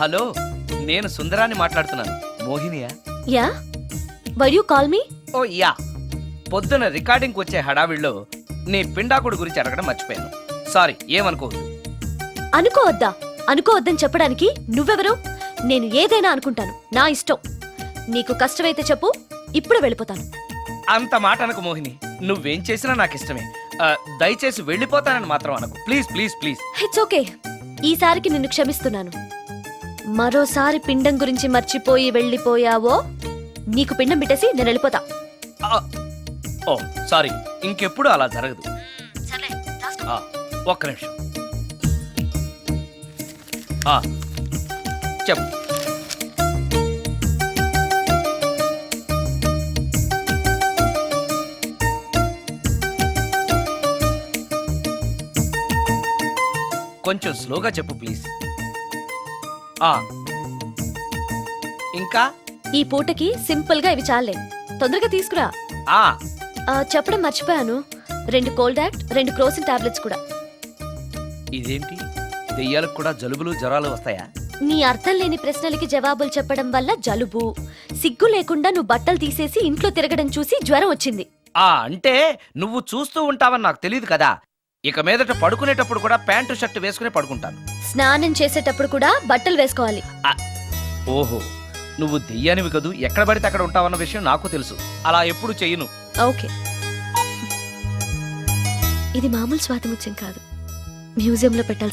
Hello, నేను సుందరాన్ని మాట్లాడుతున్నాను. మోహినియా? Ya, why you call me? Oh ya, పొద్దున రికార్డింగ్ వచ్చే హడావిడిలో నీ పిండాకుడు గురించి అడగడం మర్చిపోయాను. సారీ, ఏమనుకోవద్దు. అనుకోవద్దని చెప్పడానికి నువ్వెవరు? నేను ఏదైనా అనుకుంటాను, నా ఇష్టం. నీకు కష్టమైతే చెప్పు, ఇప్పుడు వెళ్ళిపోతాను. అంత మాట అనకు మోహిని, నువ్వేం చేసినా నాకు ఇష్టమే. దయచేసి వెళ్ళిపోతానని మాత్రం అనకు, please please please. It's okay, ఈసారికి నిన్ను క్షమిస్తున్నాను. మరోసారి పిండం గురించి మర్చిపోయి వెళ్ళిపోయావో నీకు పిండం పెట్టేసి నేను వెళ్ళిపోతా. ఓ సారీ, ఇంకెప్పుడు అలా జరగదు. సర్లే, ఒక్క నిమిషం. చెప్పు. కొంచెం స్లోగా చెప్పు ప్లీజ్. ఇంకా ఈ పూటకి సింపుల్ గా ఇవి చాలే, తొందరగా తీసుకురా. చెప్పడం మర్చిపోయాను, 2 కోల్డ్ యాక్ట్, 2 క్రోసిన్ టాబ్లెట్స్ కూడా. ఇదేంటి, దెయ్యాలకు కూడా జలుబులు జ్వరాలు వస్తాయా? నీ అర్థం లేని ప్రశ్నలకి జవాబులు చెప్పడం వల్ల జలుబు, సిగ్గు లేకుండా నువ్వు బట్టలు తీసేసి ఇంట్లో తిరగడం చూసి జ్వరం వచ్చింది. అంటే నువ్వు చూస్తూ ఉంటావని నాకు తెలియదు కదా. ఇక మీదట పడుకునేటప్పుడు కూడా ప్యాంటు షర్ట్ వేసుకునే పడుకుంటాను. స్నానం చేసేటప్పుడు కూడా బట్టలు వేసుకోవాలి. ఓహో, నువ్వు దెయ్యానివి కదూ, ఎక్కడ పడితే అక్కడ ఉంటావన్న విషయం నాకు తెలుసు. అలా ఎప్పుడు చెయ్యను. ఓకే, ఇది మామూలు స్వాతిముత్యం కాదు, మ్యూజియంలో పెట్టాల్సిన